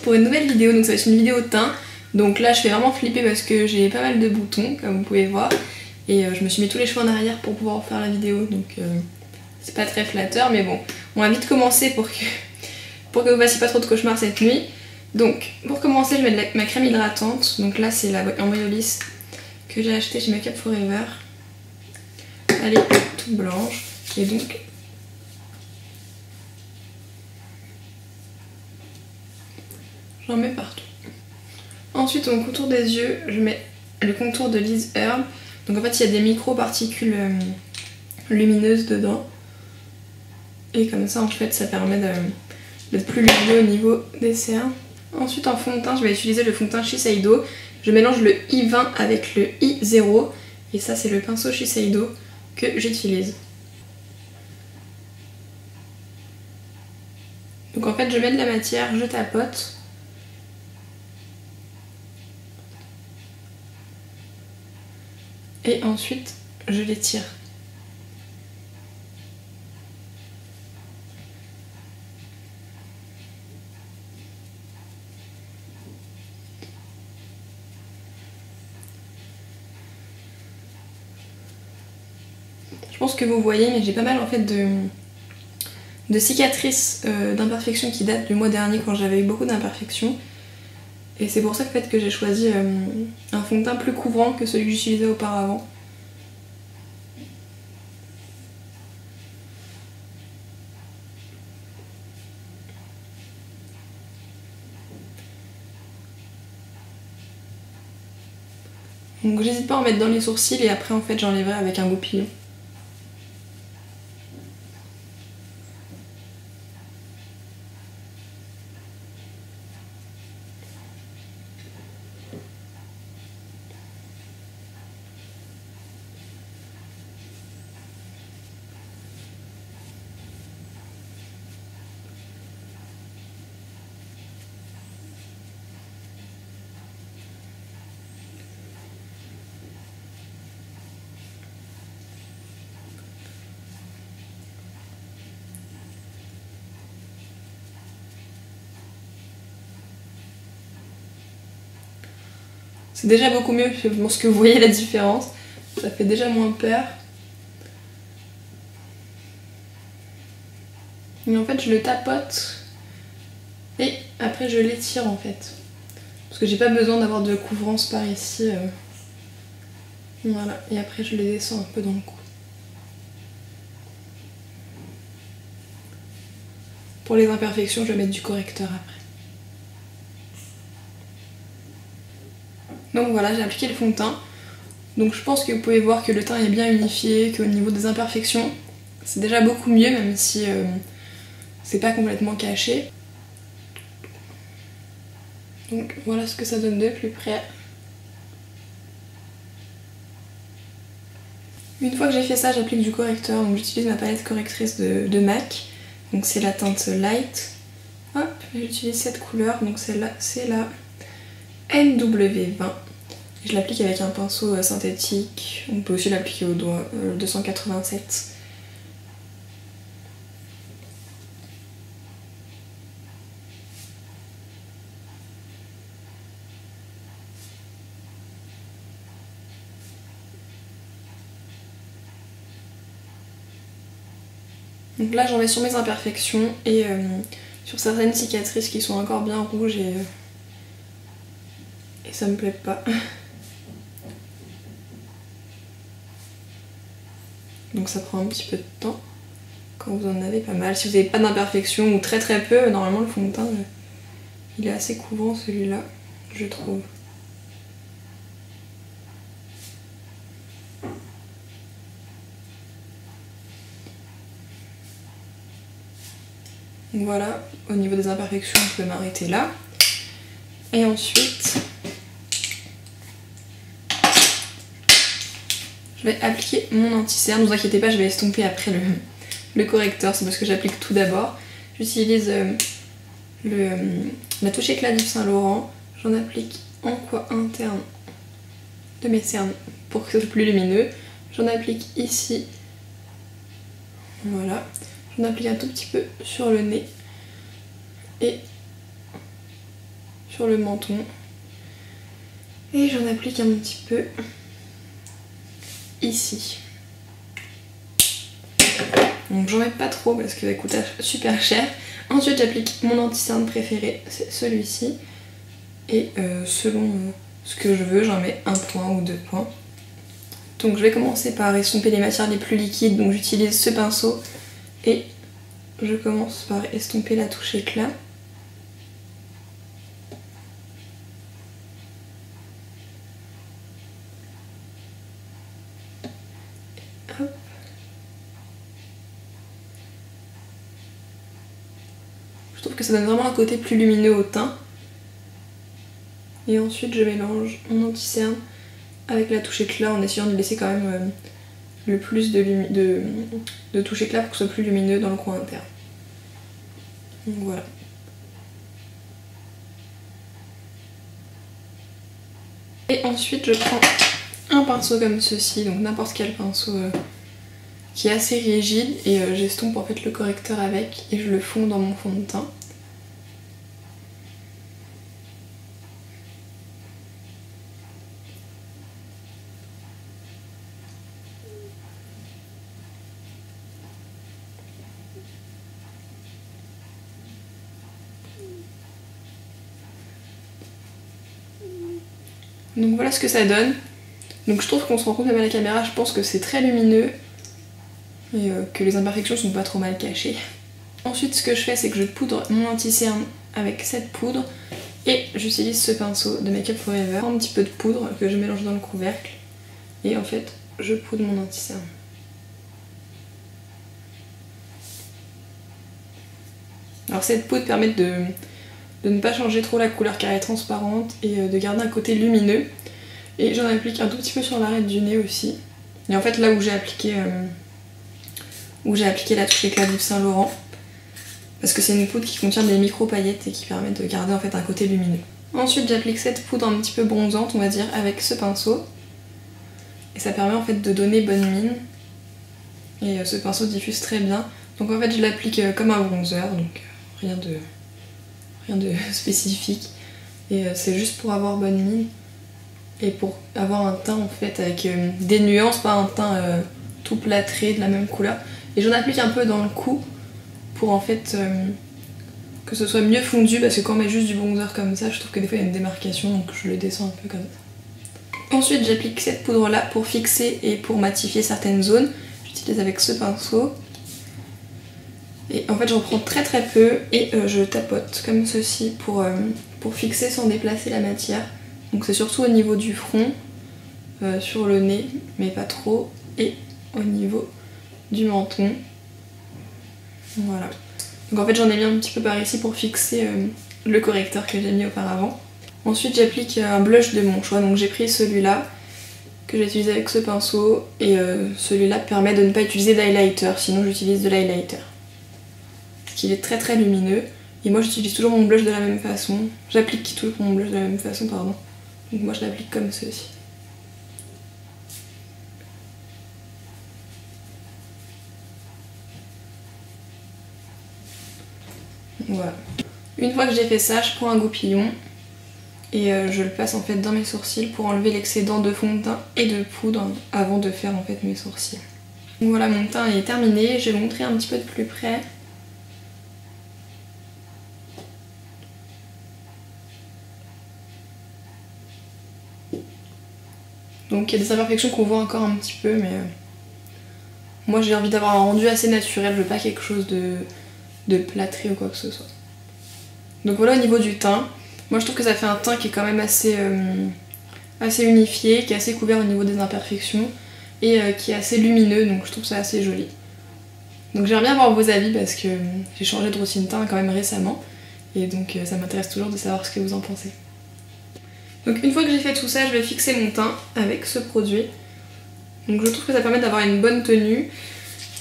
pour une nouvelle vidéo, donc ça va être une vidéo teint. Donc là je fais vraiment flipper parce que j'ai pas mal de boutons comme vous pouvez voir. Et je me suis mis tous les cheveux en arrière pour pouvoir faire la vidéo, donc c'est pas très flatteur, mais bon, on va vite commencer pour que vous fassiez pas trop de cauchemars cette nuit. Donc pour commencer je vais mettre ma crème hydratante, donc là c'est la en Biolis que j'ai acheté chez Make Up Forever. Elle est toute blanche et donc j'en mets partout. Ensuite au contour des yeux je mets le contour de Liz Herb. Donc en fait il y a des micro-particules lumineuses dedans. Et comme ça en fait ça permet d'être plus lumineux au niveau des cernes. Ensuite en fond de teint je vais utiliser le fond de teint Shiseido. Je mélange le I20 avec le I0. Et ça c'est le pinceau Shiseido que j'utilise. Donc en fait je mets de la matière, je tapote. Et ensuite je l'étire. Je pense que vous voyez, mais j'ai pas mal en fait de cicatrices d'imperfections qui datent du mois dernier quand j'avais eu beaucoup d'imperfections. Et c'est pour ça en fait, que j'ai choisi un fond de teint plus couvrant que celui que j'utilisais auparavant. Donc j'hésite pas à en mettre dans les sourcils et après en fait j'enlèverai avec un goupillon. C'est déjà beaucoup mieux, je pense que vous voyez la différence. Ça fait déjà moins peur. Et en fait je le tapote et après je l'étire en fait. Parce que j'ai pas besoin d'avoir de couvrance par ici. Voilà, et après je les descends un peu dans le cou. Pour les imperfections je vais mettre du correcteur après. Donc voilà, j'ai appliqué le fond de teint. Donc je pense que vous pouvez voir que le teint est bien unifié, qu'au niveau des imperfections, c'est déjà beaucoup mieux, même si c'est pas complètement caché. Donc voilà ce que ça donne de plus près. Une fois que j'ai fait ça, j'applique du correcteur. Donc j'utilise ma palette correctrice de MAC. Donc c'est la teinte Light. Hop, j'utilise cette couleur. Donc celle-là, c'est la NW20. Je l'applique avec un pinceau synthétique. On peut aussi l'appliquer au doigt, 287. Donc là j'en mets sur mes imperfections et sur certaines cicatrices qui sont encore bien rouges et ça me plaît pas. Donc ça prend un petit peu de temps quand vous en avez pas mal. Si vous n'avez pas d'imperfections ou très peu, normalement le fond de teint il est assez couvrant celui-là, je trouve. Donc voilà, au niveau des imperfections je peux m'arrêter là. Et ensuite je vais appliquer mon anti-cerne. Ne vous inquiétez pas, je vais estomper après le correcteur, c'est parce que j'applique tout d'abord. J'utilise la touche éclat d'Yves Saint Laurent. J'en applique en coin interne de mes cernes pour que ce soit plus lumineux. J'en applique ici. Voilà. J'en applique un tout petit peu sur le nez. Et sur le menton. Et j'en applique un petit peu ici. Donc j'en mets pas trop parce qu'il va coûter super cher. Ensuite j'applique mon anti-cerne préféré, c'est celui-ci. Et selon ce que je veux, j'en mets 1 point ou 2 points. Donc je vais commencer par estomper les matières les plus liquides, donc j'utilise ce pinceau. Et je commence par estomper la touche éclat. Hop. Je trouve que ça donne vraiment un côté plus lumineux au teint. Et ensuite je mélange mon anti-cerne avec la touche éclat en essayant de laisser quand même le plus de touche éclat pour que ce soit plus lumineux dans le coin interne. Donc voilà. Et ensuite je prends un pinceau comme ceci, donc n'importe quel pinceau qui est assez rigide, et j'estompe en fait le correcteur avec et je le fonds dans mon fond de teint. Donc voilà ce que ça donne. Donc je trouve qu'on se rend compte même à la caméra, je pense que c'est très lumineux et que les imperfections sont pas trop mal cachées. Ensuite ce que je fais c'est que je poudre mon anti-cerne avec cette poudre et j'utilise ce pinceau de Make Up For Ever, un petit peu de poudre que je mélange dans le couvercle et en fait je poudre mon anti-cerne. Alors cette poudre permet de ne pas changer trop la couleur car elle est transparente et de garder un côté lumineux. Et j'en applique un tout petit peu sur l'arête du nez aussi. Et en fait là où j'ai appliqué la touche éclat d'Yves Saint Laurent, parce que c'est une poudre qui contient des micro paillettes et qui permet de garder en fait un côté lumineux. Ensuite j'applique cette poudre un petit peu bronzante on va dire avec ce pinceau. Et ça permet en fait de donner bonne mine. Et ce pinceau diffuse très bien. Donc en fait je l'applique comme un bronzer, donc rien de spécifique. Et c'est juste pour avoir bonne mine. Et pour avoir un teint en fait avec des nuances, pas un teint tout plâtré de la même couleur. Et j'en applique un peu dans le cou pour en fait que ce soit mieux fondu, parce que quand on met juste du bronzer comme ça, je trouve que des fois il y a une démarcation, donc je le descends un peu comme ça. Ensuite j'applique cette poudre là pour fixer et pour matifier certaines zones. J'utilise avec ce pinceau. Et en fait j'en prends très très peu et je tapote comme ceci pour fixer sans déplacer la matière. Donc c'est surtout au niveau du front, sur le nez, mais pas trop, et au niveau du menton. Voilà. Donc en fait j'en ai mis un petit peu par ici pour fixer le correcteur que j'ai mis auparavant. Ensuite j'applique un blush de mon choix, donc j'ai pris celui-là que j'ai utilisé avec ce pinceau, et celui-là permet de ne pas utiliser d'highlighter, sinon j'utilise de l'highlighter. Parce qu'il est très très lumineux, et moi j'utilise toujours mon blush de la même façon. J'applique toujours mon blush de la même façon, pardon. Donc moi je l'applique comme ceci. Voilà. Une fois que j'ai fait ça, je prends un goupillon et je le passe en fait dans mes sourcils pour enlever l'excédent de fond de teint et de poudre avant de faire en fait mes sourcils. Donc voilà, mon teint est terminé, je vais vous montrer un petit peu de plus près. Donc il y a des imperfections qu'on voit encore un petit peu, mais moi j'ai envie d'avoir un rendu assez naturel, je veux pas quelque chose de plâtré ou quoi que ce soit. Donc voilà au niveau du teint. Moi je trouve que ça fait un teint qui est quand même assez unifié, qui est assez couvert au niveau des imperfections et qui est assez lumineux, donc je trouve ça assez joli. Donc j'aimerais bien avoir vos avis parce que j'ai changé de routine teint quand même récemment et donc ça m'intéresse toujours de savoir ce que vous en pensez. Donc une fois que j'ai fait tout ça, je vais fixer mon teint avec ce produit. Donc je trouve que ça permet d'avoir une bonne tenue.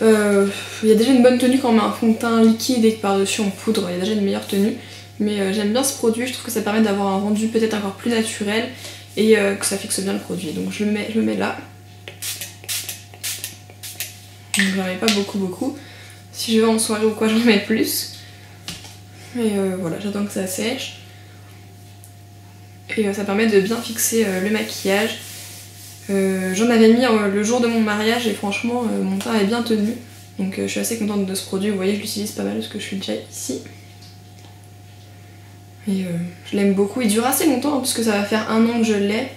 Il y a déjà une bonne tenue quand on met un fond de teint liquide et que par-dessus on poudre, il y a déjà une meilleure tenue. Mais j'aime bien ce produit, je trouve que ça permet d'avoir un rendu peut-être encore plus naturel et que ça fixe bien le produit. Donc je le mets là. Donc j'en mets pas beaucoup. Si je vais en soirée ou quoi, j'en mets plus. Et voilà, j'attends que ça sèche. et ça permet de bien fixer le maquillage. J'en avais mis le jour de mon mariage et franchement mon teint est bien tenu, donc je suis assez contente de ce produit. Vous voyez, je l'utilise pas mal parce que je suis déjà ici. Et je l'aime beaucoup, il dure assez longtemps hein, puisque ça va faire 1 an que je l'ai.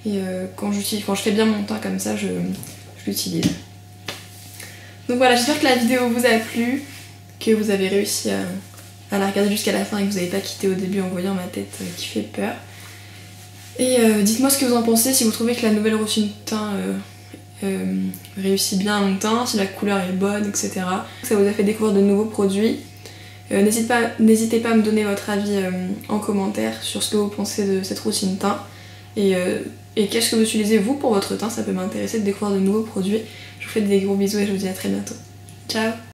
Et quand je fais bien mon teint comme ça, je l'utilise. Donc voilà, j'espère que la vidéo vous a plu, que vous avez réussi à la regarder jusqu'à la fin et que vous n'avez pas quitté au début en voyant ma tête qui fait peur. Et dites-moi ce que vous en pensez, si vous trouvez que la nouvelle routine de teint réussit bien à mon teint, si la couleur est bonne, etc. Ça vous a fait découvrir de nouveaux produits. N'hésitez pas à me donner votre avis en commentaire sur ce que vous pensez de cette routine teint. Et qu'est-ce que vous utilisez vous pour votre teint, ça peut m'intéresser de découvrir de nouveaux produits. Je vous fais des gros bisous et je vous dis à très bientôt. Ciao!